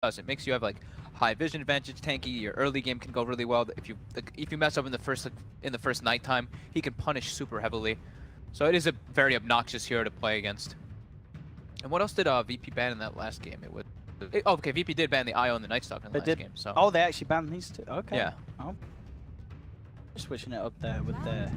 does. It makes you have like high vision advantage, tanky. Your early game can go really well. If you mess up in the first nighttime, he can punish super heavily. So it is a very obnoxious hero to play against. And what else did VP ban in that last game? Oh, okay, VP did ban the IO and the Night Stalker in the last game. So. Oh, they actually banned these two. Okay. Yeah. Oh. Switching it up there with the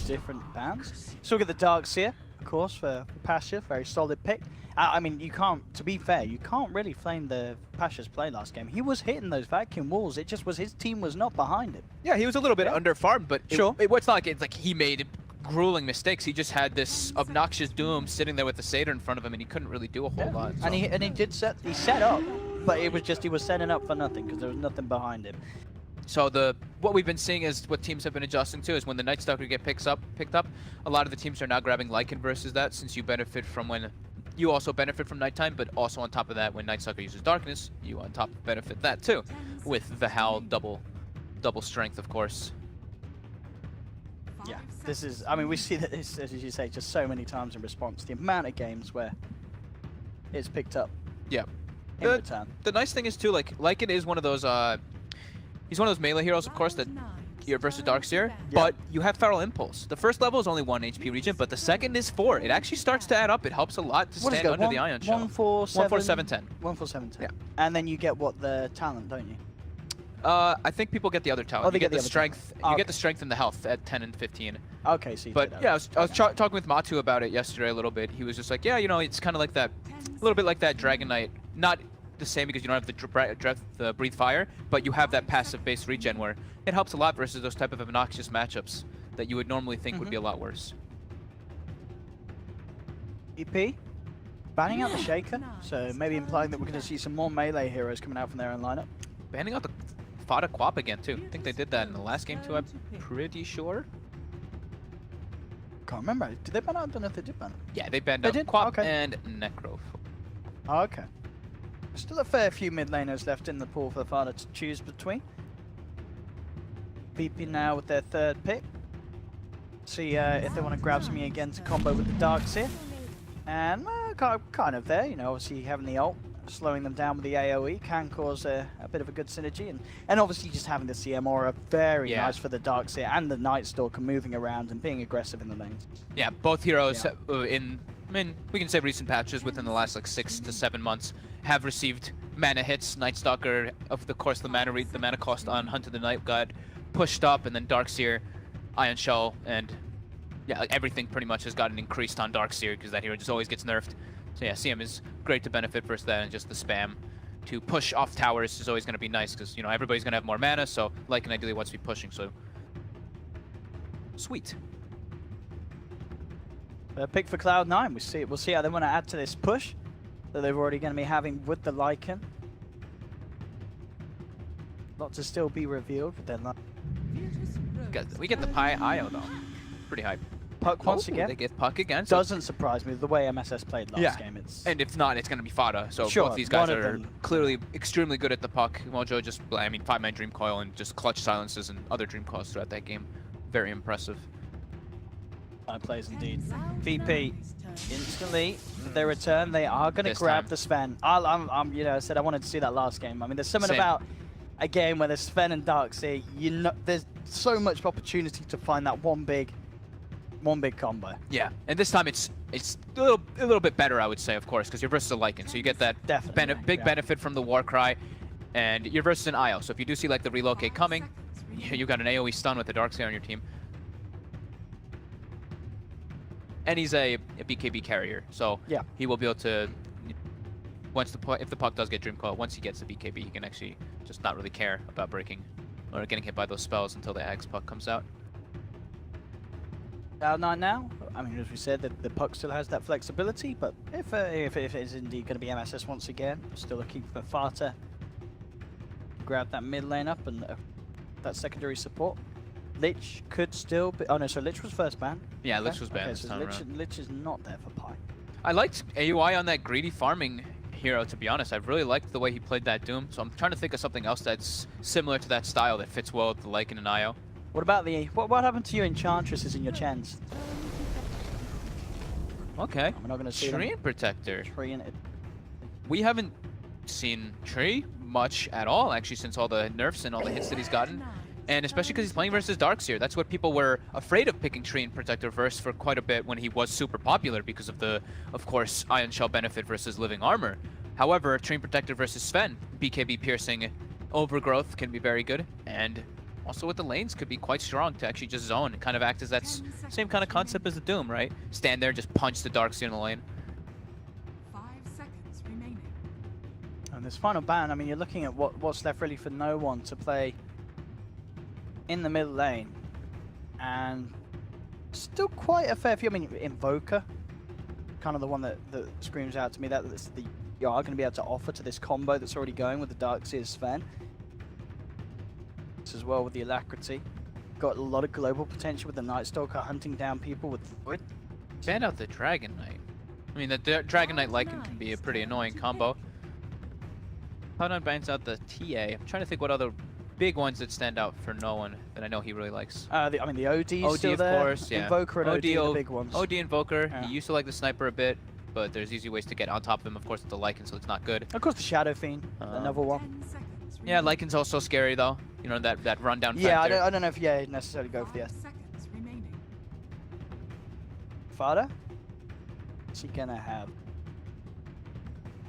different bans. So we get the Darkseer, of course, for Pasha. Very solid pick. I mean, you can't, to be fair, you can't really flame the Pasha's play last game. He was hitting those vacuum walls. It just was his team was not behind him. Yeah, he was a little bit underfarmed, but sure. It's not like it's like he made grueling mistakes. He just had this obnoxious Doom sitting there with the Satyr in front of him, and he couldn't really do a whole lot. So. And he set up, but it was just he was setting up for nothing because there was nothing behind him. So what we've been seeing is what teams have been adjusting to is when the Night Stalker picked up, a lot of the teams are now grabbing Lycan versus that, since you benefit from when you also benefit from nighttime, but also on top of that, when Night Stalker uses darkness, you on top benefit that too, with the Hal double strength, of course. Yeah, this is, I mean, we see that this, as you say, just so many times in response. The amount of games where it's picked up. Yeah. In return. The nice thing is too, like Lycan is one of those, he's one of those melee heroes, of course, that you're versus Darkseer, but you have Feral Impulse. The first level is only 1 HP regen, but the second is 4. It actually starts to add up. It helps a lot to stand under the Ion Shell. 14710. 14710. Yeah. And then you get what, the talent, don't you? I think people get the other talent. Oh, they you get the other strength. Oh, You get the strength and the health at 10 and 15. Okay, so but yeah, I was talking with Matu about it yesterday a little bit. He was just like, yeah, you know, it's kind of like that, a little bit like that Dragon Knight. Not the same because you don't have the breathe fire, but you have that passive base regen where it helps a lot versus those type of obnoxious matchups that you would normally think would be a lot worse. EP banning out the Shaker, so maybe implying that we're going to see some more melee heroes coming out from their own lineup. Banning out the Fada Quap again too. I think they did that in the last game too. I'm pretty sure. Can't remember. Did they ban out? I don't know if they did ban. Yeah, they banned out Quap and Necro. Okay. Still a fair few mid laners left in the pool for the Fada to choose between. VP now with their third pick. See if they want to grab something again to combo with the Darkseer. And kind of there, you know, obviously having the ult, slowing them down with the AoE can cause a bit of a good synergy. And obviously just having the CM aura very nice for the Darkseer and the Night Stalker moving around and being aggressive in the lanes. Yeah, both heroes I mean, we can say recent patches within the last like 6 to 7 months have received mana hits. Night Stalker, of course, the mana cost on Hunt of the Night God pushed up, and then Darkseer, Ion Shell, and yeah, like everything pretty much has gotten increased on Darkseer because that hero just always gets nerfed. So yeah, CM is great to benefit versus that, and just the spam to push off towers is always going to be nice because, you know, everybody's going to have more mana, so Lycan ideally wants to be pushing, so sweet. Pick for Cloud9. We'll see how they want to add to this push that they're already going to be having with the Lycan. Lot to still be revealed with their We get the IO though. Pretty hype. Puck once again. They get Puck again. So doesn't surprise me the way MSS played last game. And if not, it's going to be Fada. So both these guys are clearly extremely good at the Puck. Mojo just, I mean, 5-man Dream Coil and just clutch silences and other Dream Coils throughout that game. Very impressive. Plays indeed. VP instantly their return. They are going to grab the Sven. You know, I said I wanted to see that last game. I mean, there's something about a game where there's Sven and Darkseer. You know, there's so much opportunity to find that one big combo. Yeah, and this time it's a little bit better, I would say, of course, because you're versus a Lycan, so you get that big benefit from the Warcry, and you're versus an IO. So if you do see like the relocate coming, you got an AoE stun with the Darkseer on your team. And he's a BKB carrier, so he will be able to, if the Puck does get Dream Coil, once he gets the BKB, he can actually just not really care about breaking or getting hit by those spells until the Axe Puck comes out. Cloud9 now, I mean, as we said, the Puck still has that flexibility, but if it is indeed going to be MSS once again, still looking for Fata, grab that mid lane up and that secondary support. Lich could still be... Oh no, so Lich was first ban. Yeah, Lich was banned this time around. Lich is not there for Pi. I liked AUI on that greedy farming hero, to be honest. I really liked the way he played that Doom, so I'm trying to think of something else that's similar to that style that fits well with the Lycan and IO. What about the... What happened to your Enchantresses and your Chens? Okay. I'm not going to see Treant Protector. Treant. We haven't seen Tree much at all, actually, since all the nerfs and all the hits that he's gotten. And especially because he's playing versus Darkseer. That's what people were afraid of picking Tree and Protector verse for quite a bit when he was super popular because of the, of course, Ion Shell benefit versus Living Armor. However, Tree and Protector versus Sven, BKB piercing overgrowth can be very good. And also with the lanes could be quite strong to actually just zone and kind of act as that same kind of concept as the Doom, right? Stand there, just punch the Darkseer in the lane. 5 seconds remaining. And this final ban, I mean, you're looking at what's left really for no one to play in the middle lane, and still quite a fair few. I mean, Invoker, kind of the one that screams out to me that you are going to be able to offer to this combo that's already going with the Darkseer Sven. This as well with the Alacrity. Got a lot of global potential with the Night Stalker hunting down people with Void. Ban out the Dragon Knight. I mean, the Dragon Knight Lycan can be a pretty annoying combo. Cloud9 bans out the TA. I'm trying to think what other big ones that stand out for no one that I know he really likes. I mean, the OD is still of there. Course, yeah. Invoker and OD are the big ones. OD Invoker. Yeah. He used to like the Sniper a bit, but there's easy ways to get on top of him, of course, with the Lycan, so it's not good. Of course, the Shadow Fiend, another one. 10 seconds Yeah, remaining. Lycan's also scary, though. You know, that rundown Yeah, factor. I don't know if you necessarily go for the 5 seconds remaining. Fada. What's he gonna have?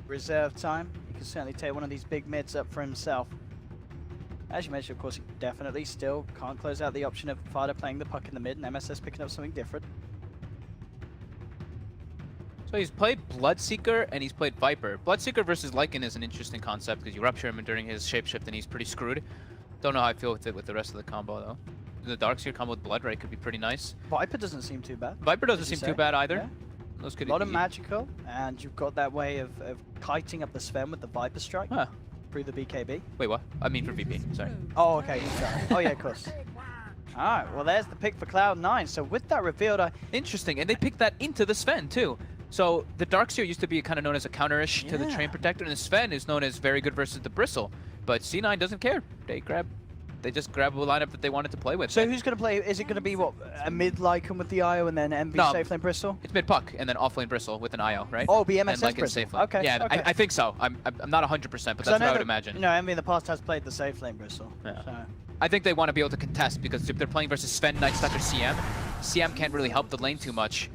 Reserve time. He can certainly take one of these big mids up for himself. As you mentioned, of course, he definitely still can't close out the option of Fada playing the puck in the mid and MSS picking up something different. So he's played Bloodseeker and he's played Viper. Bloodseeker versus Lycan is an interesting concept because you rupture him during his shapeshift and he's pretty screwed. Don't know how I feel with it with the rest of the combo though. The Darkseer combo with Bloodray could be pretty nice. Viper doesn't seem too bad. Viper doesn't Would you seem too say? bad either. Yeah. Those could A lot of be- magical, and you've got that way of kiting up the Sven with the Viper Strike Huh. through the BKB. Wait, what? I mean for VP, sorry. Oh, okay. He's got it. Oh, yeah, of course. Alright, well, there's the pick for Cloud9. So with that revealed, Interesting, and they picked that into the Sven too. So the Darkseer used to be kind of known as a counter-ish to the Yeah. Train Protector, and the Sven is known as very good versus the Bristle. But C9 doesn't care. They just grab a lineup that they wanted to play with. So who's going to play? Is it going to be, what, a mid Lycan with the IO and then MV No. safe lane Bristol? It's mid puck and then offlane Bristle with an IO, right? Oh, be MSS and Lycan Bristol. safe lane. Okay, Yeah, okay. I think so. I'm not 100%, but that's what I would imagine. You know, MV in the past has played the safe lane Bristol. Yeah. So. I think they want to be able to contest because if they're playing versus Sven, Night Stalker, CM can't really help the lane too much.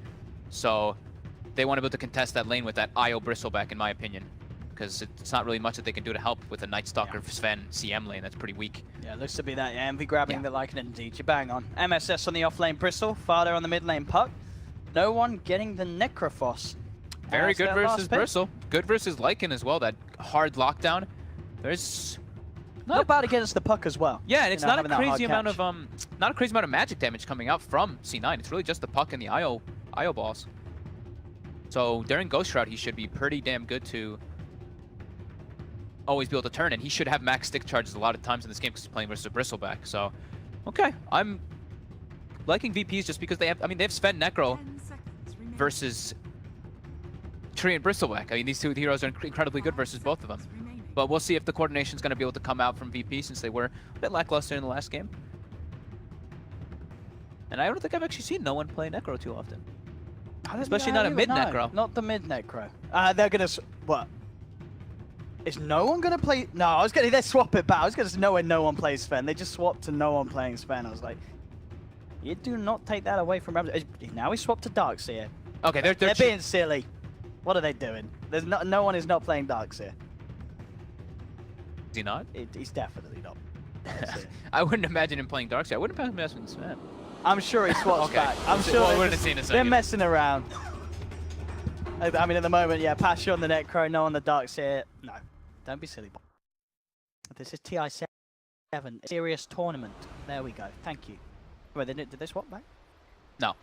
So they want to be able to contest that lane with that IO Bristleback, in my opinion. Because it's not really much that they can do to help with a Night Stalker Sven CM lane. That's pretty weak. Yeah, looks to be that. Yeah, MV grabbing Yeah. the Lycan indeed. You bang on. MSS on the off lane Bristol. Fada on the mid lane Puck. No one getting the Necrophos. Very That's good their versus last pick. Bristle. Good versus Lycan as well. That hard lockdown. There's Not bad against the Puck as well. yeah, and You it's know, not a having that hard crazy amount catch. of not a crazy amount of magic damage coming out from C9. It's really just the puck and the IO balls. So during Ghost Shroud, he should be pretty damn good to always be able to turn, and he should have max stick charges a lot of times in this game because he's playing versus a Bristleback. So, okay, I'm liking VPs just because they have. I mean, they have Sven Necro 10 seconds remaining. versus Tree and Bristleback. I mean, these two heroes are incredibly good versus both of them. But we'll see if the coordination is going to be able to come out from VP since they were a bit lackluster in the last game. And I don't think I've actually seen no one play Necro too often. Especially not a mid Necro. Not the mid Necro. They're gonna what? Is no one gonna play? No, I was gonna. They swap it back. I was gonna know when no one plays Sven. They just swapped to no one playing Sven. I was like, you do not take that away from Ramsey. Now he swapped to Darkseer. Okay, They're being silly. What are they doing? There's no one is not playing Darkseer. Is he not? He's definitely not. Darkseer. I wouldn't imagine him playing Darkseer. I wouldn't imagine him Sven. I'm sure he swaps Okay. back. I'm sure Well, they're we're gonna just- see in a they're second. messing around. I mean, at the moment, yeah, Pasha on the Necro, no on the Darkseer. No, don't be silly. This is TI7, serious tournament. There we go. Thank you. Wait, did they swap back? No.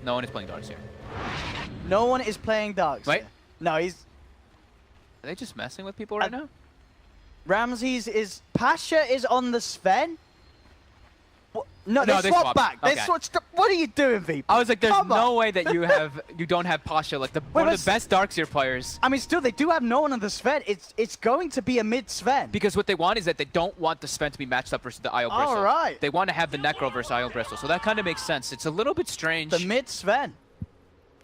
No one is playing Darkseer. No one is playing Darkseer. Wait. No, he's Are they just messing with people right now? Ramses is Pasha is on the Sven. What? No, No, they they swapped swapped. back. They Okay. switched. What are you doing, VP? I was like, there's Come on. no way that you don't have Pasha, like one of but the best Darkseer players. I mean, still, they do have no one on the Sven. It's going to be a mid Sven. Because what they want is that they don't want the Sven to be matched up versus the IO Bristle. All right. They want to have the Necro versus IO Bristle. So that kind of makes sense. It's a little bit strange. The mid Sven.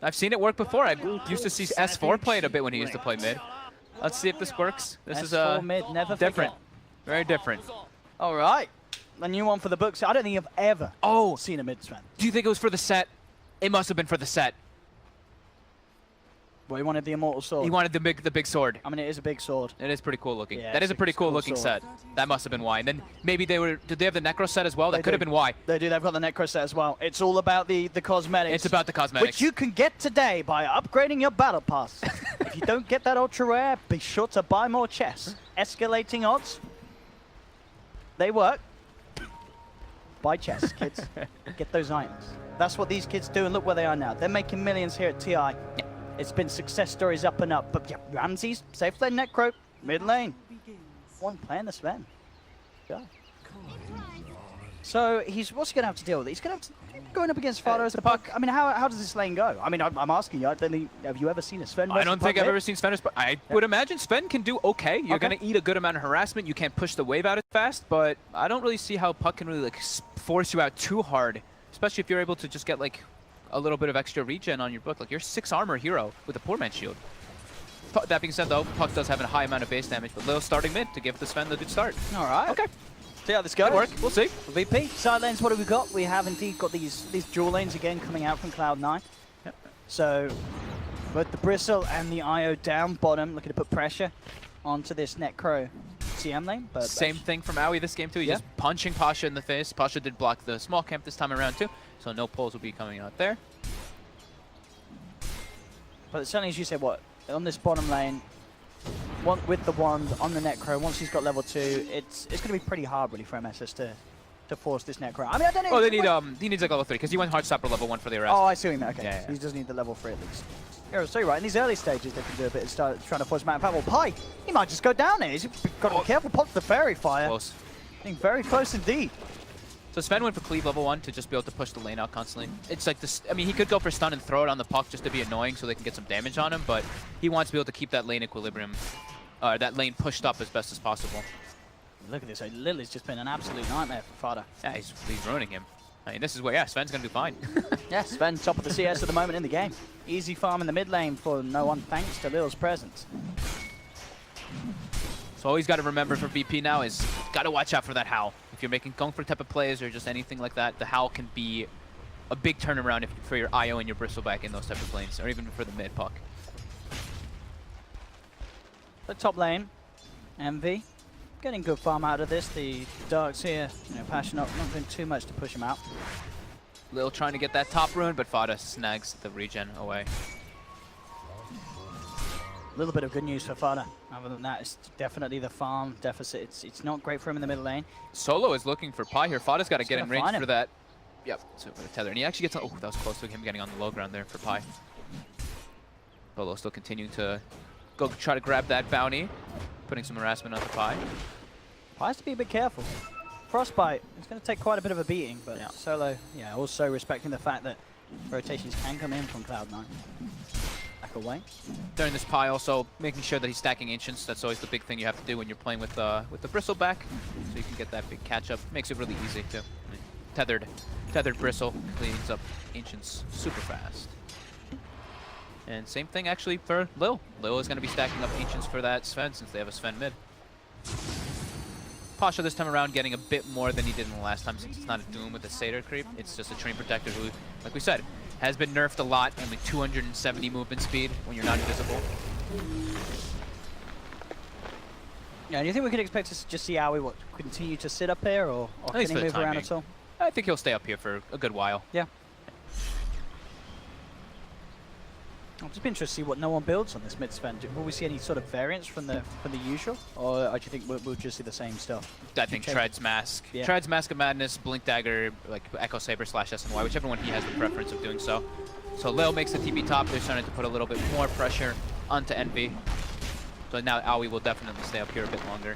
I've seen it work before. I used to see S4 play it a bit when he used to play mid. Let's see if this works. This is S4 mid, never different. forget. Very different. All right. A new one for the books. I don't think I've ever seen a mid Sven. Do you think it was for the set? It must have been for the set. Well, he wanted the immortal sword. He wanted the big sword. I mean, it is a big sword. It is pretty cool looking. Yeah, that is a pretty cool cool looking sword. set. That must have been why. And then maybe did they have the Necro set as well? That could have been why. They do. They've got the Necro set as well. It's all about the cosmetics. It's about the cosmetics. Which you can get today by upgrading your battle pass. If you don't get that ultra rare, be sure to buy more chests. Escalating odds. They work. Buy chests, kids. Get those items. That's what these kids do, and look where they are now. They're making millions here at TI. Yeah. It's been success stories up and up, but yeah, Ramses, safe lane Necro, mid lane. One playing the Sven. Yeah. So what's he going to have to deal with? He's going to have to going up against Fado as the puck. I mean, how does this lane go? I mean, I'm asking you. Have you ever seen a Sven? I don't think I've ever seen Sven. I would imagine Sven can do okay. You're going to eat a good amount of harassment. You can't push the wave out as fast, but I don't really see how puck can really like force you out too hard, especially if you're able to just get like a little bit of extra regen on your book. Like, you're 6 armor hero with a poor man's shield. That being said, though, puck does have a high amount of base damage, but Lil starting mid to give the Sven the good start. All right. Okay. See how this goes. That'll work. We'll see. VP. Side lanes, what have we got? We have indeed got these dual lanes again coming out from Cloud9. Yep. So, both the Bristle and the IO down bottom, looking to put pressure onto this Necro CM lane. But same thing from Aoi this game, too. He's just punching Pasha in the face. Pasha did block the small camp this time around, too, so no pulls will be coming out there. But certainly, as you said, what? On this bottom lane, with the wand on the Necro, once he's got level 2, it's going to be pretty hard, really, for MSS to force this Necro. I mean, I don't know. Oh, they need he needs like level 3, because he went Heartstopper level 1 for the arrest. Oh, I see what you mean. Okay, Yeah, yeah. he does need the level 3 at least. Yeah, so you're right. In these early stages, they can do a bit of start trying to force him out. In fact, well, Pi, he might just go down here. He's got to be careful. Pops the fairy fire. Close. Being very close indeed. So Sven went for cleave level 1 to just be able to push the lane out constantly. It's like this. I mean, he could go for stun and throw it on the puck just to be annoying so they can get some damage on him, but he wants to be able to keep that lane equilibrium, that lane pushed up as best as possible. Look at this. Lily's just been an absolute nightmare for Fada. Yeah, he's ruining him. I mean, this is where, yeah, Sven's going to do fine. Yeah, Sven top of the CS at the moment in the game. Easy farm in the mid lane for no one thanks to Lil's presence. So all he's got to remember for VP now is got to watch out for that Howl. If you're going for type of plays or just anything like that, the Howl can be a big turnaround for your IO and your Bristleback in those type of lanes, or even for the mid puck. The top lane, MV, getting good farm out of this. The Darks here, Passion not doing too much to push him out. Lil trying to get that top rune, but Fada snags the regen away. A little bit of good news for Fada. Other than that, it's definitely the farm deficit. It's not great for him in the middle lane. Solo is looking for Pi here. Fada's got to get in range him. for that. Yep, so for the tether. And he actually gets, oh, that was close to him getting on the low ground there for Pi. Solo still continuing to go try to grab that bounty, putting some harassment on the Pi. Pi has to be a bit careful. Frostbite, it's going to take quite a bit of a beating, but Solo, also respecting the fact that rotations can come in from Cloud9. Back away. During this Pi also making sure that he's stacking Ancients. That's always the big thing you have to do when you're playing with the Bristleback, so you can get that big catch-up. Makes it really easy too. I mean, tethered Bristle cleans up Ancients super fast. And same thing actually for Lil. Lil is going to be stacking up Ancients for that Sven since they have a Sven mid. Pasha this time around getting a bit more than he did in the last time since it's not a Doom with a Satyr creep. It's just a Train Protector who, like we said, has been nerfed a lot. Only 270 movement speed when you're not invisible. Yeah, do you think we could expect to just see Aoi continue to sit up here, or can he move around at all? I think he'll stay up here for a good while. Yeah. I'll just be interested to see what no one builds on this mid Sven. Will we see any sort of variance from the usual, or do you think we'll just see the same stuff? I think Tread's Mask. Yeah. Tread's Mask of Madness, Blink Dagger, like Echo Saber / SNY, whichever one he has the preference of doing so. So Lil makes the TP top. They're starting to put a little bit more pressure onto Envy. So now Aoi will definitely stay up here a bit longer.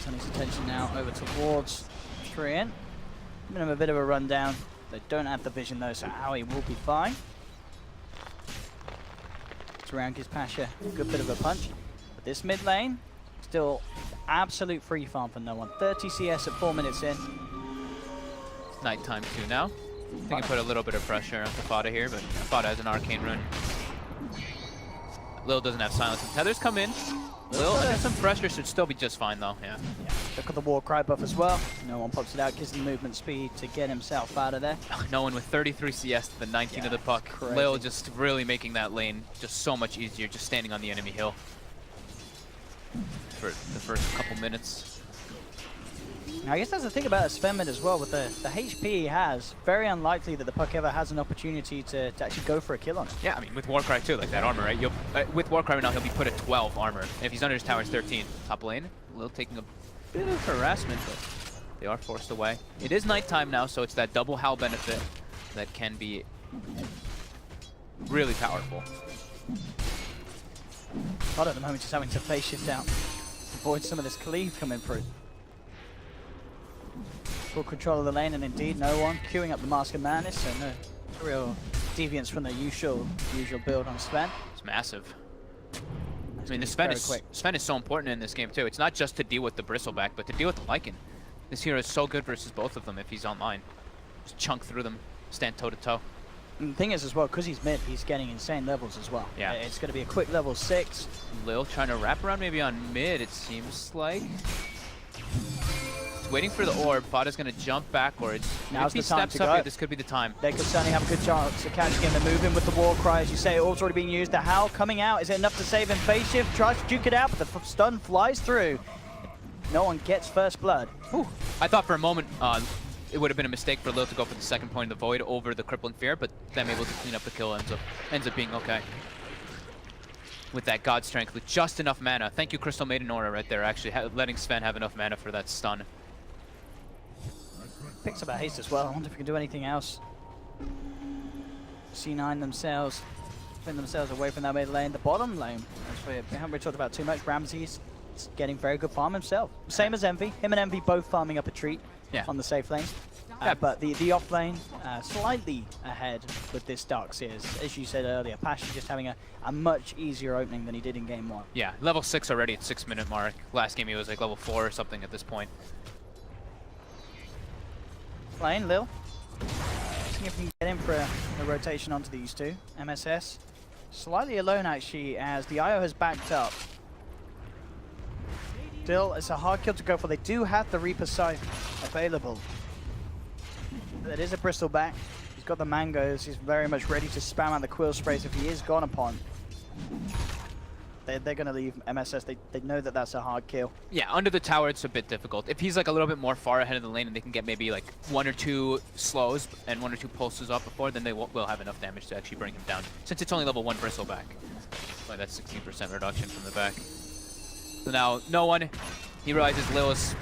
Turning his attention now over towards Trian. Giving him a bit of a rundown. They don't have the vision though, so Aoi will be fine. Around gives Pasha a good bit of a punch. But this mid lane, still absolute free farm for no one. 30 CS at 4 minutes in. It's nighttime too now. I think he put a little bit of pressure on Fada here, but Fada has an arcane rune. Lil doesn't have silence. And Tethers come in. Lil under some pressure, should still be just fine though. Yeah. Look at the war cry buff as well. No one pops it out, gives him movement speed to get himself out of there. No one with 33 CS to the 19 of the puck. Crazy. Lil just really making that lane just so much easier, just standing on the enemy hill for the first couple minutes. Now, I guess that's the thing about Svenmid as well, with the HP he has, very unlikely that the puck ever has an opportunity to actually go for a kill on it. Yeah, I mean, with Warcry too, like that armor, right? With Warcry right now, he'll be put at 12 armor. And if he's under his tower, it's 13. Top lane, Lil taking a bit of harassment, but they are forced away. It is nighttime now, so it's that double Hal benefit that can be really powerful. But at the moment, just having to phase shift out, avoid some of this cleave coming through. Full control of the lane, and indeed no one queuing up the Mask of Madness, so no real deviance from the usual build on Sven. It's massive. I mean, the Sven is so important in this game too. It's not just to deal with the Bristleback, but to deal with the Lycan. This hero is so good versus both of them if he's online. Just chunk through them, stand toe to toe. And the thing is as well, because he's mid, he's getting insane levels as well. Yeah. It's going to be a quick level 6. Lil trying to wrap around maybe on mid, it seems like. Waiting for the orb. Fada's going to jump backwards. Now's if he the time steps to up go. here, this could be the time. They could certainly have a good chance to catch him. They're moving with the war cry, as you say. Orb's already being used. The Howl coming out. Is it enough to save him? Phase shift tries to duke it out, but the stun flies through. No one gets first blood. Whew. I thought for a moment it would have been a mistake for Lil to go for the second point of the Void over the Crippling Fear, but them able to clean up the kill ends up being okay. With that God Strength, with just enough mana. Thank you, Crystal Maiden Aura, right there, actually letting Sven have enough mana for that stun. Picks up a haste as well. I wonder if we can do anything else. C9 themselves, spin themselves away from that mid lane. The bottom lane, as we haven't really talked about too much, Ramsey's getting very good farm himself. Same as Envy. Him and Envy both farming up a treat on the safe lane. But the off lane, slightly ahead with this Darkseers. As you said earlier, Pasha just having a much easier opening than he did in game 1. Yeah, level 6 already at 6-minute mark. Last game he was like level 4 or something at this point. Lane, Lil. See if we can get in for a rotation onto these two. MSS slightly alone actually, as the IO has backed up. Still, it's a hard kill to go for. They do have the Reaper Scythe available. That is a Bristleback. He's got the mangoes. He's very much ready to spam out the quill sprays if he is gone upon. They're going to leave MSS. They know that that's a hard kill. Yeah, under the tower it's a bit difficult. If he's like a little bit more far ahead of the lane and they can get maybe like 1 or 2 slows and 1 or 2 pulses off before, then they will have enough damage to actually bring him down. Since it's only level 1 Bristleback. Like that's 16% reduction from the back. So now, no one, he realizes Lil is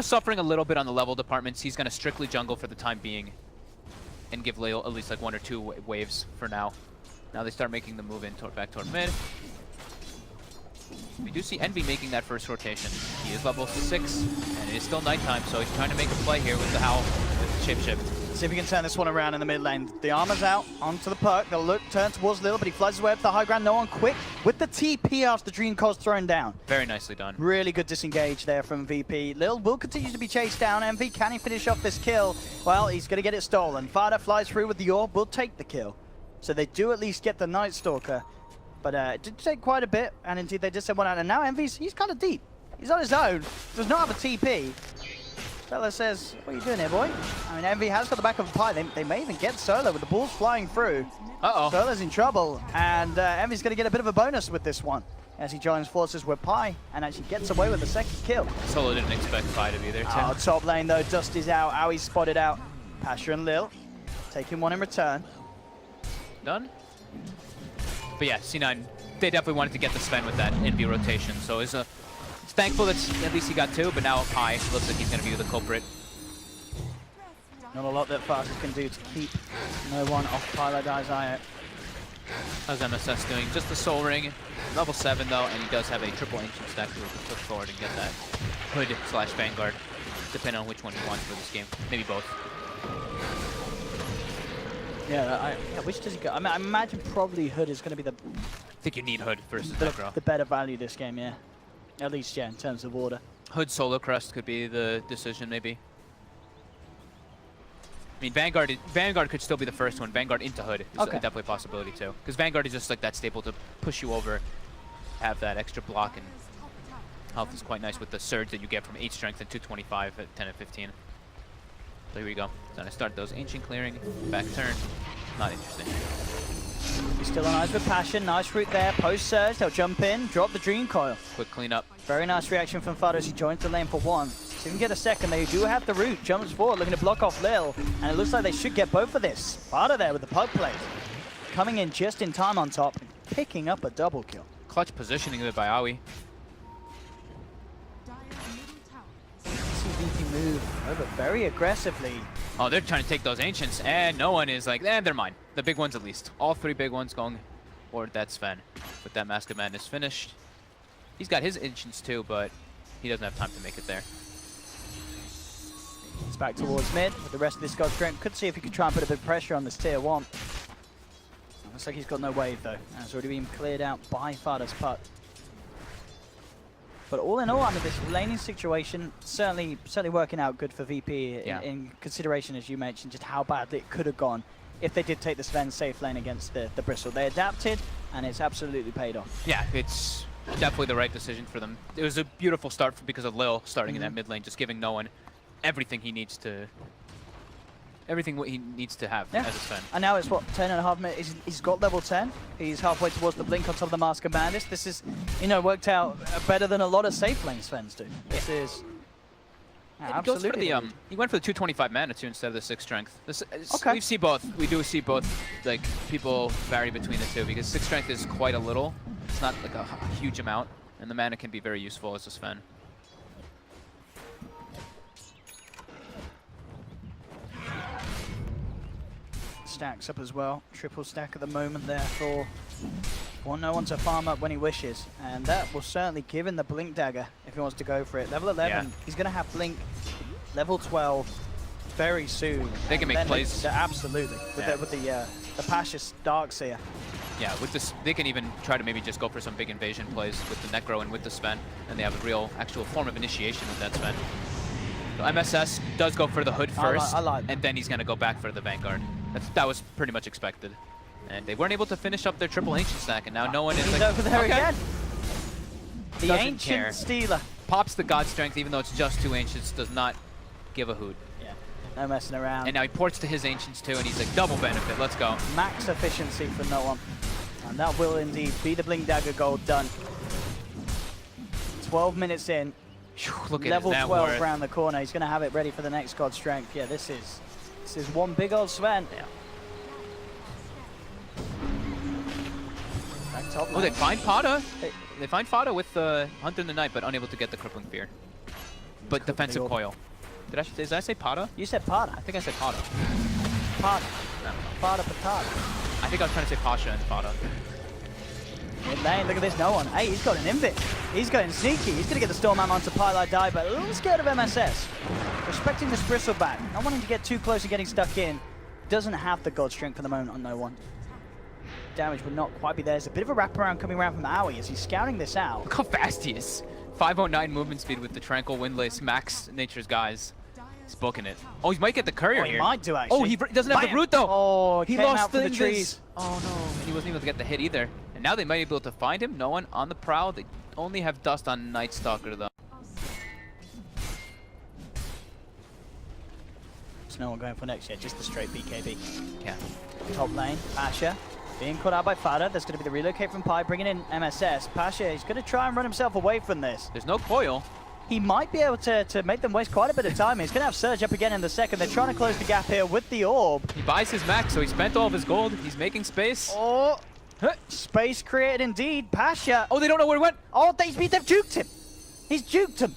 suffering a little bit on the level departments. He's going to strictly jungle for the time being and give Lil at least like 1 or 2 waves for now. Now they start making the move in back toward mid. We do see Envy making that first rotation. He is level 6, and it is still nighttime, so he's trying to make a play here with the Howl, with the shapeshift. See if we can turn this one around in the mid lane. The armor's out onto the perk. They'll look, turn towards Lil, but he flies his way up to the high ground. No one quick with the TP after the Dream Cause thrown down. Very nicely done. Really good disengage there from VP. Lil will continue to be chased down. Envy, can he finish off this kill? Well, he's going to get it stolen. Fada flies through with the orb, will take the kill. So they do at least get the Night Stalker. But it did take quite a bit, and indeed they just sent one out. And now he's kind of deep. He's on his own. Does not have a TP. Fella says, what are you doing here, boy? I mean, Envy has got the back of the pie. They may even get Solo with the balls flying through. Uh-oh. Solo's in trouble, and Envy's going to get a bit of a bonus with this one as he joins forces with Pi and actually gets away with the second kill. Solo didn't expect Pi to be there, too. Oh, top lane, though. Dusty's out. Owie's spotted out. Pasha and Lil taking one in return. Done? But yeah, C9, they definitely wanted to get the Sven with that Envy rotation, so it's thankful that at least he got 2, but now Pi looks like he's going to be the culprit. Not a lot that Fastest can do to keep no one off Paladai's eye. How's MSS doing? Just the Soul Ring, level 7 though, and he does have a triple Ancient stack to push forward and get that Hood/Vanguard, depending on which one he wants for this game. Maybe both. Yeah, which does he go? I mean, I imagine probably Hood is going to be I think you need Hood versus Necro. the better value this game, yeah. At least, yeah, in terms of order. Hood Solo Crest could be the decision, maybe. I mean, Vanguard could still be the first one. Vanguard into Hood is definitely a possibility, too. Because Vanguard is just like that staple to push you over have that extra block, and health is quite nice with the surge that you get from 8 strength and 225 at 10 and 15. So here we go. So I start those ancient clearing, back turn. Not interesting. He's still on eyes with Passion. Nice route there. Post surge. They'll jump in, drop the Dream Coil. Quick cleanup. Very nice reaction from Fado as he joins the lane for one. So you can get a second. They do have the route. Jumps forward, looking to block off Lil. And it looks like they should get both of this. Fado there with the pug plate. Coming in just in time on top, picking up a double kill. Clutch positioning there by Aoi. CVP move over very aggressively. Oh, they're trying to take those ancients, and no one is like, they're mine. The big ones at least. All 3 big ones going forward. That's Sven. With that Mask of Madness finished. He's got his ancients too, but he doesn't have time to make it there. It's back towards mid with the rest of this God's Strength. Could see if he could try and put a bit of pressure on this tier 1. Looks like he's got no wave though. And it's already been cleared out by Fado's putt. But all in all, I mean, this laning situation certainly working out good for VP in consideration, as you mentioned, just how badly it could have gone if they did take the Sven safe lane against the Bristle. They adapted, and it's absolutely paid off. Yeah, it's definitely the right decision for them. It was a beautiful start because of Lil starting in that mid lane, just giving no one everything he needs to... Everything what he needs to have as a Sven. And now it's what, 10.5 minutes. He's got level 10. He's halfway towards the blink on top of the Mask of Madness. This is, you know, worked out better than a lot of safe lane Svens do. This is absolutely. He went for the 225 mana too instead of the 6 strength. Okay. We see both. We do see both. Like people vary between the two because 6 strength is quite a little. It's not like a huge amount, and the mana can be very useful as a Sven. Stacks up as well. Triple stack at the moment there for no one to farm up when he wishes. And that will certainly give him the Blink Dagger if he wants to go for it. Level 11, he's going to have Blink. Level 12 very soon. They can make plays. Absolutely. With the Pasha's Darkseer. Yeah, with this, they can even try to maybe just go for some big invasion plays with the Necro and with the Sven. And they have a real actual form of initiation with that Sven. So MSS does go for the Hood first, and then he's going to go back for the Vanguard. That was pretty much expected. And they weren't able to finish up their triple Ancient stack, and now no one is like, over there again. The Doesn't Ancient care. Stealer. Pops the God Strength, even though it's just 2 Ancients, does not give a hoot. Yeah, no messing around. And now he ports to his Ancients too, and he's like, double benefit, let's go. Max efficiency for no one. And that will indeed be the Blink Dagger gold done. 12 minutes in. Look at level that 12 worth. around the corner. He's going to have it ready for the next God Strength. Yeah, this is one big old Sven. Yeah. Back top Oh, they lane. find Pada. They find Fada with the Hunter in the Night, but unable to get the Crippling Fear. But defensive coil. Did I say Pada? You said Pada. I think I said Pada. Pada. No. Pada Patata. I think I was trying to say Pasha and Pada. Mid lane, look at this, no one. Hey, he's got an Invit. He's going sneaky. He's going to get the Storm Arm onto Pylai Die, but a little scared of MSS. Respecting this Bristleback. Not wanting to get too close and getting stuck in. Doesn't have the God Strength for the moment on no one. Damage would not quite be there. There's a bit of a wraparound coming around from Aoi as he's scouting this out. Look how fast he is. 509 movement speed with the Tranquil Windlace, max Nature's Guise. He's booking it. Oh, he might get the courier He here. might do, actually. Oh, he doesn't have the root though. Oh, he came lost out from the Invis. trees. Oh no, and he wasn't able to get the hit either. And now they might be able to find him. No one on the prowl. They only have dust on Night Stalker though. There's no one going for next yet, just the straight BKB. Yeah. Top lane, Pasha being caught out by Fada. There's going to be the relocate from Pi, bringing in MSS. Pasha is going to try and run himself away from this. There's no coil. He might be able to make them waste quite a bit of time. He's going to have Surge up again in the second. They're trying to close the gap here with the Orb. He buys his max, so he spent all of his gold. He's making space. Oh, space created indeed. Pasha. Oh, they don't know where it went. Oh, they've juked him. He's juked him.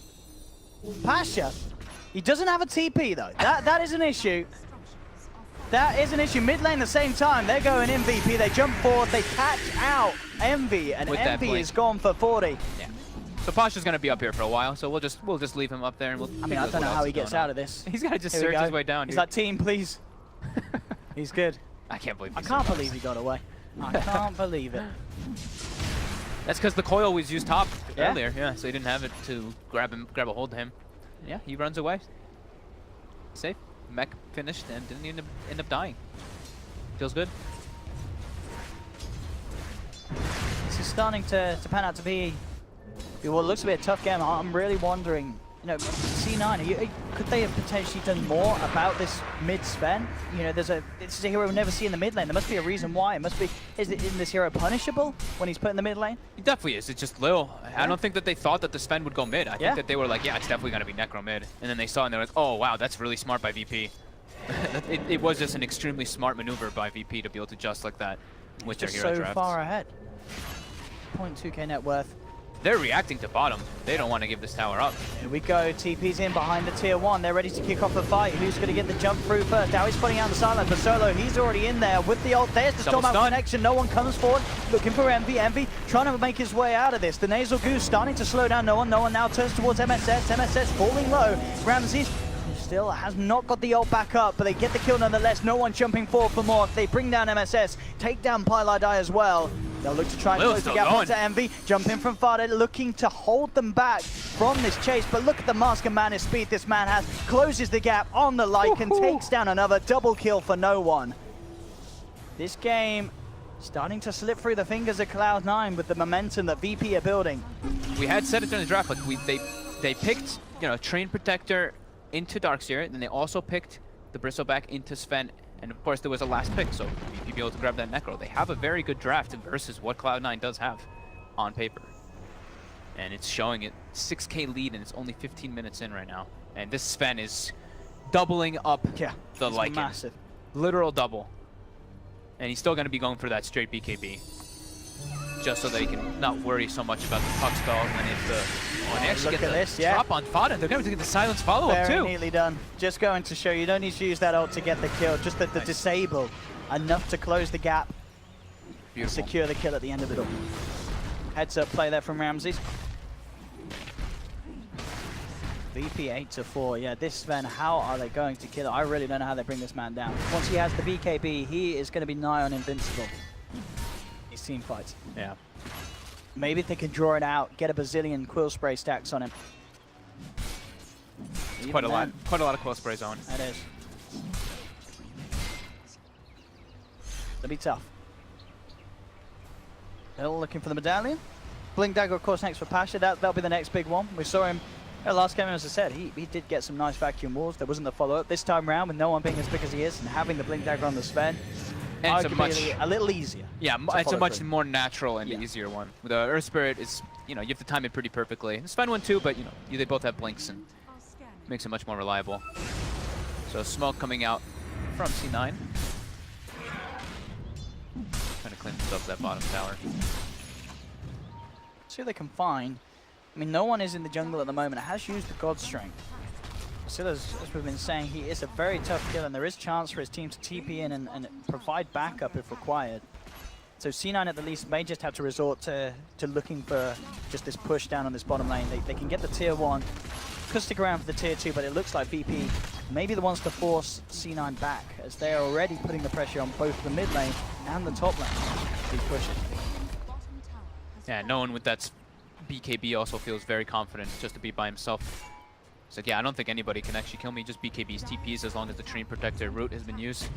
Pasha. He doesn't have a TP though. That is an issue. That is an issue. Mid lane at the same time. They're going MVP. They jump forward. They catch out Envy, and With that Envy blink. is gone for 40. Yeah. So Pasha's gonna be up here for a while, so we'll just leave him up there and we'll. I mean, I don't know how he gets out of this. He's gotta just Here we surge his go. way down. He's dude. like, team, please. He's good. I can't believe. I can't believe he got away. I can't believe it. That's because the coil was used top Yeah. earlier. Yeah, so he didn't have it to grab a hold of him. Yeah, he runs away. Safe. Mech finished and didn't even end up dying. Feels good. this is starting to pan out to be what looks to be a tough game. I'm really wondering, you know, C9, could they have potentially done more about this mid Sven? You know, this is a hero we never see in the mid lane. There must be a reason why. It must be, isn't this hero punishable when he's put in the mid lane? He definitely is. It's just Lil. I don't think that they thought that the Sven would go mid. I think that they were like, yeah, it's definitely going to be Necro mid. And then they saw it and they're like, oh, wow, that's really smart by VP. it was just an extremely smart maneuver by VP to be able to adjust like that with their hero so drafts. far ahead. 0.2k net worth. They're reacting to bottom. They don't want to give this tower up. Here we go. TP's in behind the tier 1. They're ready to kick off the fight. Who's going to get the jump through first? Now he's putting out the silence for Solo. He's already in there with the ult. There's the storm out connection. No one comes forward. Looking for Envy. Envy trying to make his way out of this. The nasal goose starting to slow down. No one now turns towards MSS. MSS falling low. Ramses still has not got the ult back up, but they get the kill nonetheless. No one jumping forward for more. If they bring down MSS, take down Pylai as well. They'll look to try and close the gap onto Envy. Jump in from Fnatic, looking to hold them back from this chase. But look at the mask and mana speed this man has. Closes the gap on the Lycan, takes down another double kill for no one. This game starting to slip through the fingers of Cloud9 with the momentum that VP are building. We had said it during the draft, like they picked, you know, Train Protector into Darkseer, and then they also picked the Bristleback into Sven. And of course, there was a last pick, so VP be able to grab that Necro. They have a very good draft versus what Cloud9 does have on paper. And it's showing it 6k lead, and it's only 15 minutes in right now. And this Sven is doubling up the Lycan. Massive. Literal double. And he's still going to be going for that straight BKB. Just so they can not worry so much about the puck spell. And then when they actually get the drop on Fada, they're going to get the silence follow-up too. Very neatly done. Just going to show you don't need to use that ult to get the kill. Just the disable enough to close the gap. Beautiful. Secure the kill at the end of it all. Heads up play there from Ramses. VP 8-4. Yeah, this Sven, how are they going to kill it? I really don't know how they bring this man down. Once he has the BKB, he is going to be nigh on invincible. These team fights. Yeah. Maybe if they can draw it out, get a bazillion quill spray stacks on him. It's quite a lot of quill spray zone. That is. That'll be tough. They're all looking for the medallion. Blink Dagger, of course, next for Pasha. That'll be the next big one. We saw him last game, as I said, he did get some nice vacuum walls. There wasn't the follow-up. This time around, with no one being as big as he is and having the Blink Dagger on the Sven, and it's a little easier. Yeah, it's a much more natural and easier one. With the Earth Spirit, is, you know, you have to time it pretty perfectly. The Sven one too, but you know, they both have blinks and makes it much more reliable. So smoke coming out from C9. Trying to clean up that bottom tower. See what they can find. I mean, no one is in the jungle at the moment. It has used the God Strength. Still, as we've been saying, he is a very tough kill, and there is chance for his team to TP in and provide backup if required. So C9 at the least may just have to resort to looking for just this push down on this bottom lane. They can get the tier 1, could stick around for the tier 2, but it looks like VP may be the ones to force C9 back, as they are already putting the pressure on both the mid lane and the top lane to be pushing. Yeah, no one with that BKB also feels very confident just to be by himself. It's like, yeah, I don't think anybody can actually kill me, just BKB's TPs as long as the Train Protector route has been used.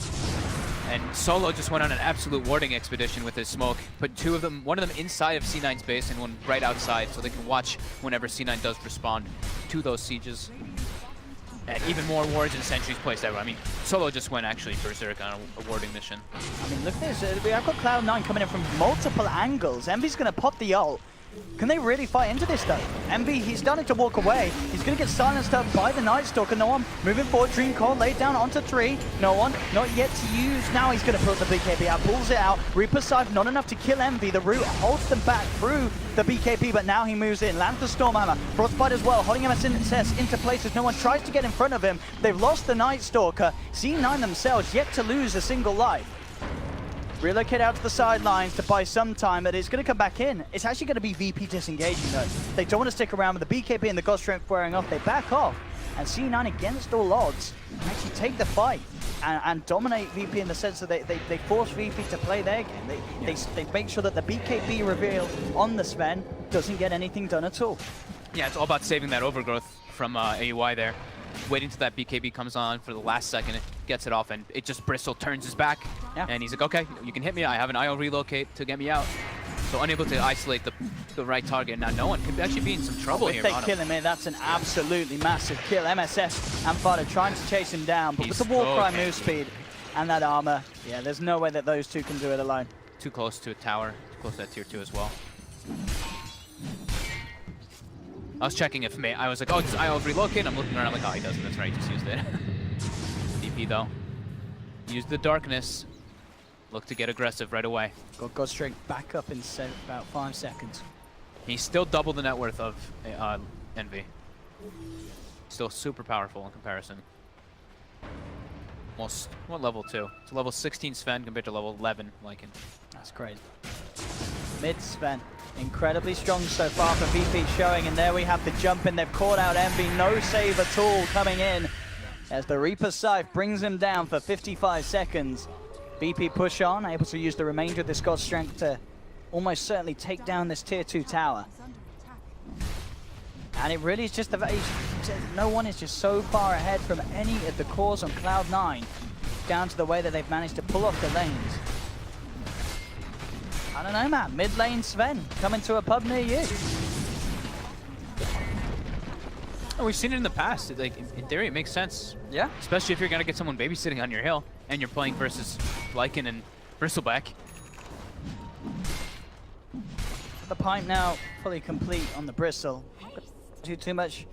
And Solo just went on an absolute warding expedition with his smoke. Put one of them inside of C9's base and one right outside, so they can watch whenever C9 does respond to those sieges. And even more wards and sentries placed everywhere. I mean, Solo just went actually berserk on a warding mission. I mean, look at this. I've got Cloud9 coming in from multiple angles. Envy's going to pop the ult. Can they really fight into this though? Envy, he's starting to walk away. He's going to get silenced up by the Night Stalker. No one moving forward. Dream Coil laid down onto 3. No one, not yet to use. Now he's going to put the BKB out, pulls it out. Reaper Scythe, not enough to kill Envy. The root holds them back through the BKB, but now he moves in. Lands the Stormhammer. Frostbite as well, holding MSS into places. No one tries to get in front of him. They've lost the Night Stalker. C9 themselves yet to lose a single life. Relocate out to the sidelines to buy some time, but it's going to come back in. It's actually going to be VP disengaging though. They don't want to stick around with the BKB and the God Strength wearing off. They back off, and C9 against all odds actually take the fight and dominate VP in the sense that they force VP to play their game. They make sure that the BKB reveal on the Sven doesn't get anything done at all. Yeah, it's all about saving that overgrowth from AUI there. Waiting till that BKB comes on for the last second, it gets it off, and it just Bristle turns his back, and he's like, okay, you can hit me, I have an IO relocate to get me out. So unable to isolate the right target. Now no one could actually be in some trouble If here. they Mono. kill him here, that's an absolutely massive kill. MSS and Fada trying to chase him down, but with the Warcry move speed and that armor, yeah, there's no way that those two can do it alone. Too close to a tower, too close to that tier 2 as well. I was checking if I was like, oh, does IO relocate? I'm looking around, I'm like, oh, he doesn't. That's right, he just used it. DP though. Use the darkness. Look to get aggressive right away. Got Godstrike back up in about 5 seconds. He's still double the net worth of Envy. Still super powerful in comparison. Almost, what level 2? It's level 16 Sven compared to level 11 Lycan. That's crazy. Mid Sven, incredibly strong so far for VP showing, and there we have the jump in. They've caught out Envy, no save at all coming in as the Reaper Scythe brings him down for 55 seconds. VP push on, able to use the remainder of this God strength to almost certainly take down this tier 2 tower. Is under attack. And it really is just no one is just so far ahead from any of the cores on Cloud9, down to the way that they've managed to pull off the lanes. I don't know, man. Mid lane Sven coming to a pub near you. Oh, we've seen it in the past. Like in theory, it makes sense. Yeah. Especially if you're gonna get someone babysitting on your hill and you're playing versus Lycan and Bristleback. The pipe now fully complete on the Bristle. Too much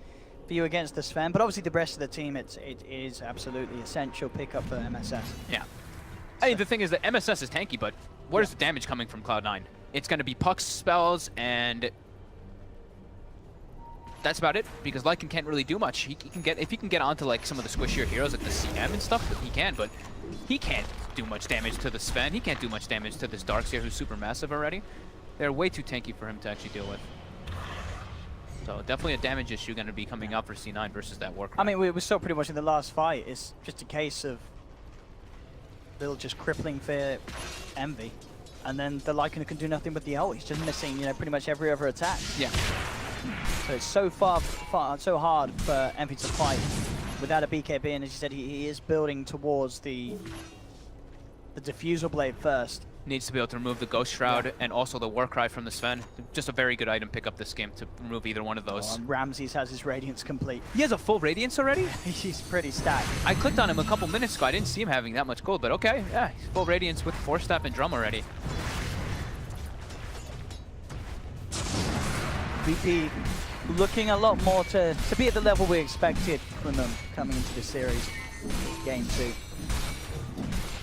for you against the Sven, but obviously the rest of the team, it is absolutely essential pickup for MSS. Yeah. I mean, the thing is that MSS is tanky, but where's the damage coming from Cloud9? It's gonna be Puck's spells, and that's about it, because Lycan can't really do much. He can get, if he can get onto like some of the squishier heroes like the CM and stuff, he can, but he can't do much damage to the Sven. He can't do much damage to this Darkseer who's super massive already. They're way too tanky for him to actually deal with. So definitely a damage issue going to be coming up for C9 versus that Warcry. I mean, we saw pretty much in the last fight, it's just a case of little just crippling for Envy, and then the Lycan can do nothing with the ult. He's just missing, you know, pretty much every other attack. Yeah. So it's so so hard for Envy to fight without a BKB, and as you said, he is building towards the Diffusal Blade first. Needs to be able to remove the Ghost Shroud and also the Warcry from the Sven. Just a very good item pick up this game to remove either one of those. Ramses has his Radiance complete. He has a full Radiance already? He's pretty stacked. I clicked on him a couple minutes ago. I didn't see him having that much gold, but okay. Yeah, he's full Radiance with Force Staff and Drum already. VP looking a lot more to be at the level we expected from them coming into the series. Game 2.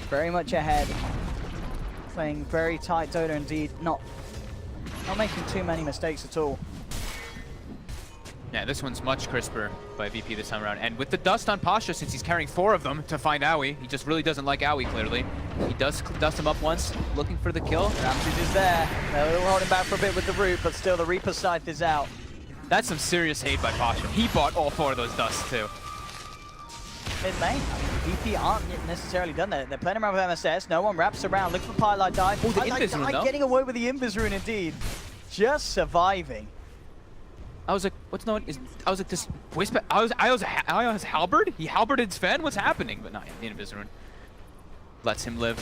Very much ahead. Playing very tight Dota indeed, not making too many mistakes at all. Yeah, this one's much crisper by VP this time around. And with the dust on Pasha, since he's carrying 4 of them to find Owie, he just really doesn't like Owie, clearly. He does dust him up once, looking for the kill. Ramses is there. They're holding back for a bit with the root, but still the Reaper Scythe is out. That's some serious hate by Pasha. He bought all 4 of those dusts, too. Mid lane, I mean, VP aren't yet necessarily done that. They're playing around with MSS. No one wraps around. Look for Pylite dive. Oh, the Invis rune, though. Getting away with the Invis rune, indeed. Just surviving. I was like, what's going on? I was like, this whisper. I was halberd? He halberded Sven? What's happening? But no, the Invis rune lets him live.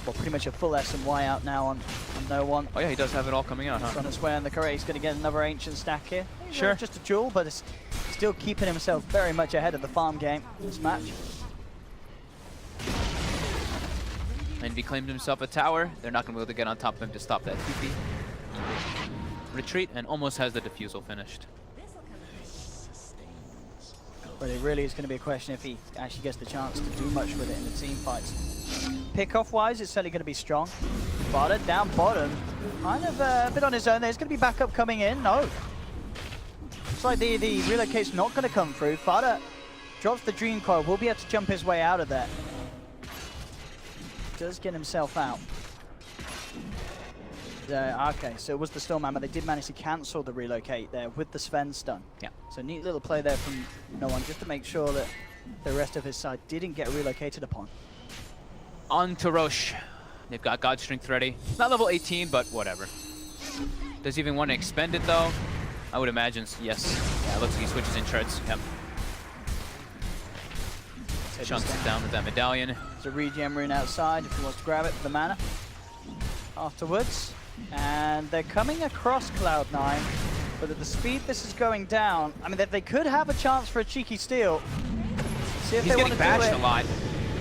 Well, pretty much a full S&Y out now on no one. Oh yeah, he does have it all coming out, huh? On his way on the Corée. He's going to get another Ancient stack here. Sure. Just a duel, but it's still keeping himself very much ahead of the farm game this match. Envy claimed himself a tower. They're not going to be able to get on top of him to stop that TP. Retreat, and almost has the Diffusal finished. But it really is going to be a question if he actually gets the chance to do much with it in the team fights. Pick-off-wise, it's certainly going to be strong. Fada down bottom, kind of a bit on his own. There's going to be backup coming in. No. Looks like the relocate's not going to come through. Fada drops the Dream Coil. Will be able to jump his way out of there. Does get himself out. Okay, so it was the Storm Hammer. They did manage to cancel the relocate there with the Sven stun. Yeah. So neat little play there from no one, just to make sure that the rest of his side didn't get relocated upon. On to Roche. They've got God Strength ready. Not level 18, but whatever. Does he even want to expend it, though? I would imagine, yes. Yeah, it looks like he switches in charts. Yep. Chunks it down with that medallion. There's a regen rune outside if he wants to grab it for the mana. Afterwards, And they're coming across Cloud9, but at the speed this is going down, I mean, they could have a chance for a cheeky steal. See if He's they want getting to do bashed it. a lot.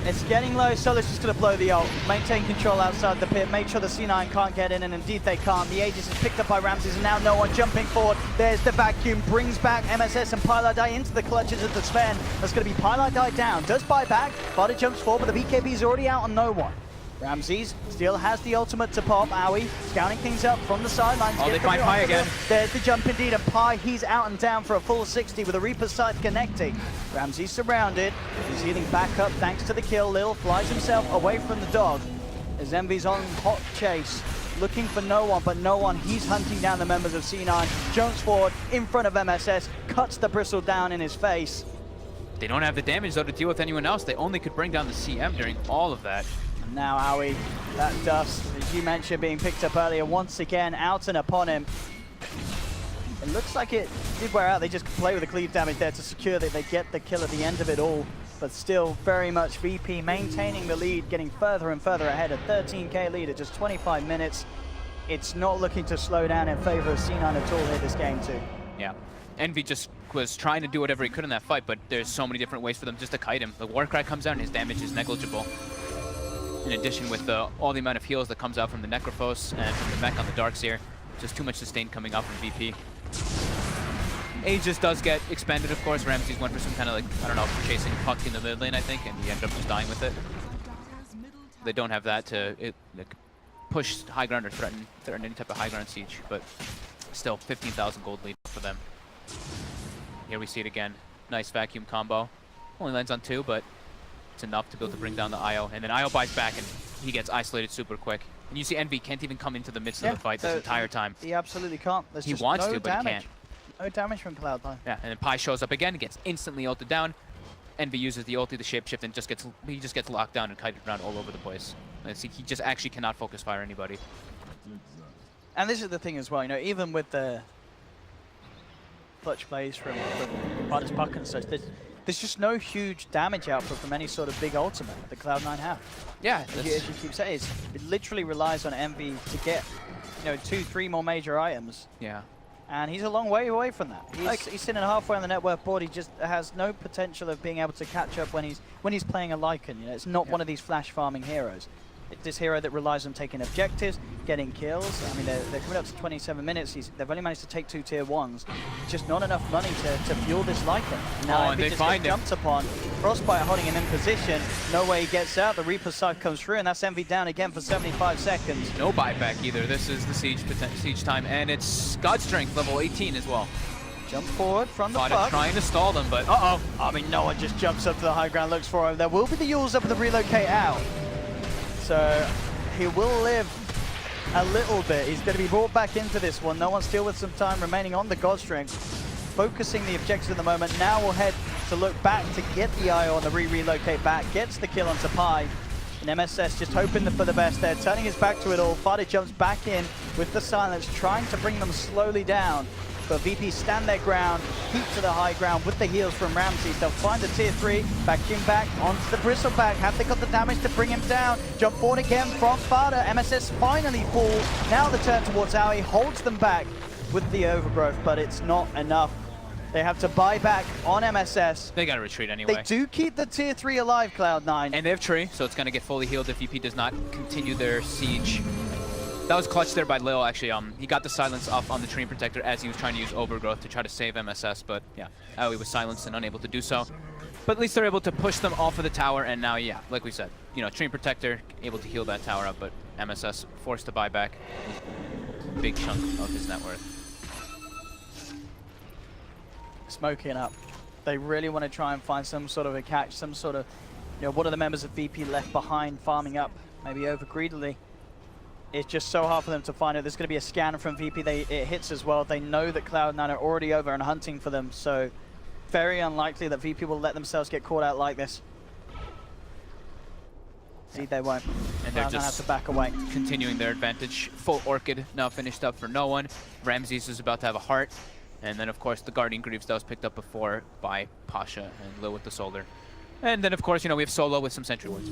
It's getting low, Solar's just going to blow the ult. Maintain control outside the pit, make sure the C9 can't get in, and indeed they can't. The Aegis is picked up by Ramses, and now no one jumping forward. There's the vacuum, brings back MSS and Pylai into the clutches of the Sven. That's going to be Pylai down, does buy back, Vada jumps forward, but the BKB is already out on no one. Ramses still has the ultimate to pop. Aui scouting things up from the sidelines. Oh, they find Pi again. There's the jump indeed, and Pi, he's out and down for a full 60 with a Reaper's Sight connecting. Ramses surrounded. He's healing back up thanks to the kill. Lil flies himself away from the dog. As Envy's on hot chase, looking for no one, but no one. He's hunting down the members of C9. Jumps forward in front of MSS, cuts the bristle down in his face. They don't have the damage though to deal with anyone else. They only could bring down the CM during all of that. Now Aui, that dust, as you mentioned, being picked up earlier, once again out and upon him. It looks like it did wear out. They just play with the cleave damage there to secure that they get the kill at the end of it all. But still very much VP maintaining the lead, getting further and further ahead. A 13k lead at just 25 minutes. It's not looking to slow down in favor of C9 at all here this game too. Yeah. Envy just was trying to do whatever he could in that fight, but there's so many different ways for them just to kite him. The Warcry comes out and his damage is negligible. In addition with all the amount of heals that comes out from the Necrophos and from the mech on the Darkseer, just too much sustain coming out from VP. Aegis does get expanded, of course. Ramses went for some kind of, like, I don't know, chasing puck in the mid lane, I think, and he ended up just dying with it. They don't have that to like, push high ground or threaten any type of high ground siege, but still 15,000 gold lead for them. Here we see it again. Nice vacuum combo. Only lands on 2, but it's enough to be able to bring down the IO, and then IO buys back and he gets isolated super quick. And you see Envy can't even come into the midst of the fight this entire time. He absolutely can't. There's he just wants no to, but damage. he can't. No damage from Cloud9. Yeah, and then Pi shows up again, gets instantly ulted down. Envy uses the ulti, the shapeshift, and he just gets locked down and kited around all over the place. And see, he just actually cannot focus fire anybody. And this is the thing as well, you know, even with the clutch plays from Vada's puck and such, there's just no huge damage output from any sort of big ultimate that Cloud9 have. Yeah, as you keep saying, it literally relies on Envy to get, you know, 2-3 more major items. Yeah. And he's a long way away from that. He's sitting halfway on the net worth board. He just has no potential of being able to catch up when he's playing a Lycan. You know, it's not one of these flash farming heroes. It's this hero that relies on taking objectives, getting kills. I mean, they're coming up to 27 minutes. They've only managed to take 2 tier 1s. Just not enough money to fuel this Lycan. Now and they find him. Jumped upon. Frostbite holding him in position. No way he gets out. The Reaper's Sight comes through, and that's Envy down again for 75 seconds. No buyback either. This is the siege time, and it's God Strength level 18 as well. Jump forward from the Vada puck. trying to stall them, but I mean, no one just jumps up to the high ground, looks for him. There will be the Yules up with the relocate out. So he will live a little bit. He's going to be brought back into this one. No one still with some time remaining on the God Strength. Focusing the objectives at the moment. Now we'll head to look back to get the IO on the relocate back. Gets the kill onto Pi. And MSS just hoping for the best there. Turning his back to it all. Fada jumps back in with the silence, trying to bring them slowly down. But VP stand their ground, keep to the high ground with the heals from Ramses. They'll find the tier 3, vacuum back onto the bristleback. Have they got the damage to bring him down? Jump forward again from Fada. MSS finally falls. Now the turn towards Aui holds them back with the overgrowth, but it's not enough. They have to buy back on MSS. They gotta retreat anyway. They do keep the tier 3 alive, Cloud9. And they have Tree, so it's gonna get fully healed if VP does not continue their siege. That was clutch there by Lil, actually. He got the silence off on the Tree Protector as he was trying to use Overgrowth to try to save MSS, but yeah, Aui was silenced and unable to do so. But at least they're able to push them off of the tower, and now, yeah, like we said, you know, Tree Protector able to heal that tower up, but MSS forced to buy back a big chunk of his net worth. Smoking up. They really want to try and find some sort of a catch, some sort of, you know, what are the members of VP left behind farming up, maybe over greedily. It's just so hard for them to find it. There's going to be a scan from VP. It hits as well. They know that Cloud9 are already over and hunting for them, so very unlikely that VP will let themselves get caught out like this. See, they won't. And they're just have to back away. Continuing their advantage. Full Orchid now finished up for no one. Ramses is about to have a heart. And then, of course, the Guardian Greaves that was picked up before by Pasha and Lil with the Solar. And then, of course, you know, we have Solo with some Sentry Wards.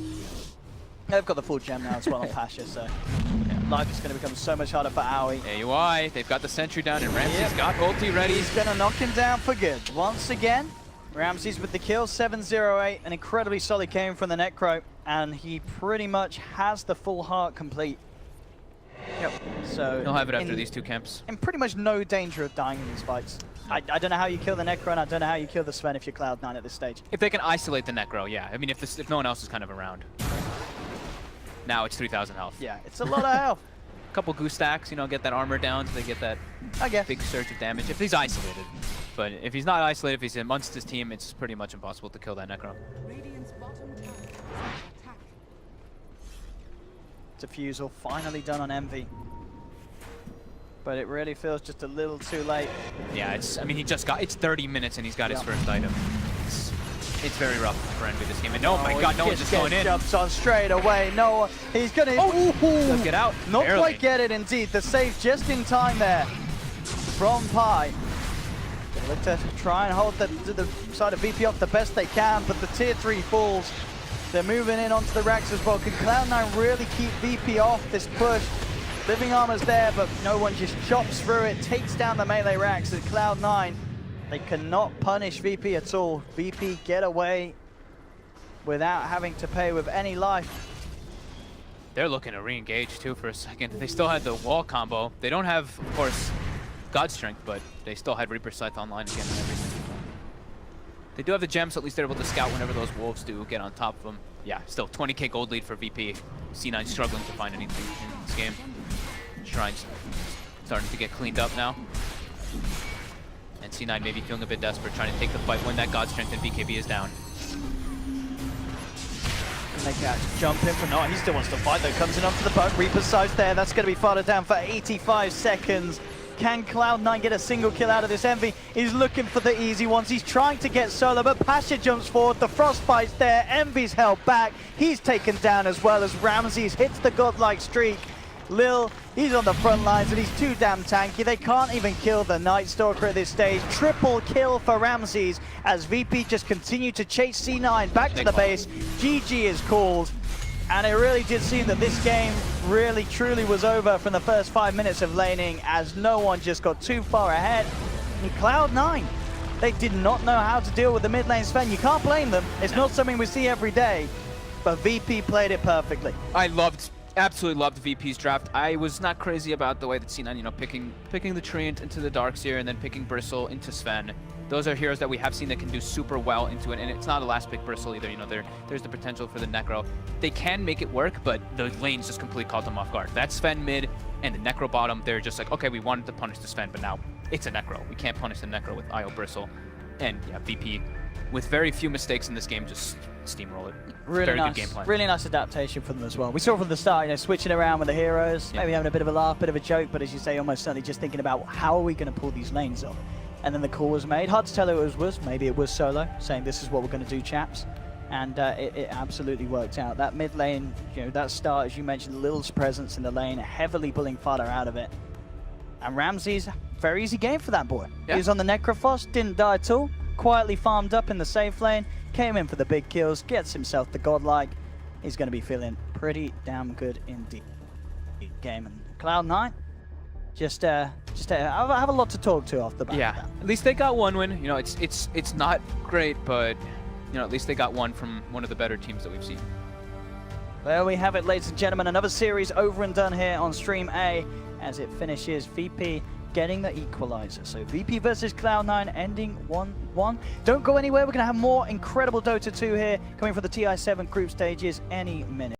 They've got the full gem now as well on Pasha, so... Yeah. life is going to become so much harder for Aoi. AUI, they've got the sentry down, and Ramsey's got ulti ready. He's going to knock him down for good. Once again, Ramsey's with the kill, 7-0-8. An incredibly solid game from the Necro, and he pretty much has the full heart complete. Yep. So He'll have it after these 2 camps. In pretty much no danger of dying in these fights. I don't know how you kill the Necro, and I don't know how you kill the Sven if you're Cloud9 at this stage. If they can isolate the Necro, yeah. I mean, if no one else is kind of around. Now it's 3,000 health. Yeah, it's a lot of health. Couple goose stacks, you know, get that armor down so they get that big surge of damage. If he's isolated. But if he's not isolated, if he's amongst his team, it's pretty much impossible to kill that Necro. Radiant's bottom tower is under attack. Defusal finally done on Envy. But it really feels just a little too late. Yeah, it's, I mean, it's 30 minutes and he's got his first item. It's very rough for Envy this game. And oh my god, no one's just going in. Jumps on straight away. No, he's gonna. Oh, get out. Not Barely. quite get it indeed. The save just in time there from Pi. They look to try and hold the side of VP off the best they can, but the tier 3 falls. They're moving in onto the racks as well. Can Cloud9 really keep VP off this push? Living Armor's there, but no one just chops through it, takes down the melee racks at Cloud9. They cannot punish VP at all. VP get away without having to pay with any life. They're looking to re-engage too for a second. They still had the wall combo. They don't have, of course, God Strength, but they still had Reaper Scythe online again and everything. They do have the gems, so at least they're able to scout whenever those wolves do get on top of them. Yeah, still 20k gold lead for VP. C9 struggling to find anything in this game. Shrine's starting to get cleaned up now. And C9 maybe feeling a bit desperate, trying to take the fight when that God Strength and BKB is down. And they can jump in for not. He still wants to fight though. Comes in onto the boat. Reaper's Scythe there. That's going to be farther down for 85 seconds. Can Cloud9 get a single kill out of this? Envy is looking for the easy ones. He's trying to get solo, but Pasha jumps forward. The Frostbite's there. Envy's held back. He's taken down as well as Ramses hits the godlike streak. Lil, he's on the front lines and he's too damn tanky. They can't even kill the Night Stalker at this stage. Triple kill for Ramses as VP just continue to chase C9 back to the base. GG is called. And it really did seem that this game really truly was over from the first 5 minutes of laning as no one just got too far ahead. And Cloud9, they did not know how to deal with the mid lane Sven. You can't blame them. It's not something we see every day, but VP played it perfectly. Absolutely loved VP's draft. I was not crazy about the way that C9, you know, picking the Treant into the Darkseer and then picking Bristle into Sven. Those are heroes that we have seen that can do super well into it, and it's not a last pick Bristle either. You know, there's the potential for the Necro. They can make it work, but the lanes just completely caught them off guard. That Sven mid and the Necro bottom, they're just like, okay, we wanted to punish the Sven, but now it's a Necro. We can't punish the Necro with IO Bristle. And yeah, VP, with very few mistakes in this game, just steamroll it. Really very nice, good game plan. really nice adaptation for them as well. We saw from the start, you know, switching around with the heroes, maybe having a bit of a laugh, bit of a joke, but as you say, almost certainly just thinking about how are we going to pull these lanes off. And then the call was made. Hard to tell who it was. Maybe it was Solo saying this is what we're going to do, chaps. And it absolutely worked out. That mid lane, you know, that start, as you mentioned, Lil's presence in the lane, heavily pulling fodder out of it. And Ramses, very easy game for that boy. Yeah. He was on the Necrophos, didn't die at all. Quietly farmed up in the safe lane, came in for the big kills, gets himself the godlike. He's going to be feeling pretty damn good indeed. Game and Cloud9. Just I have a lot to talk to off the back. Yeah, at least they got one win. You know, it's not great, but you know, at least they got one from one of the better teams that we've seen. There we have it, ladies and gentlemen. Another series over and done here on Stream A as it finishes VP getting the equalizer. So VP versus Cloud9 ending 1-1. Don't go anywhere. We're going to have more incredible Dota 2 here coming from the TI7 group stages any minute.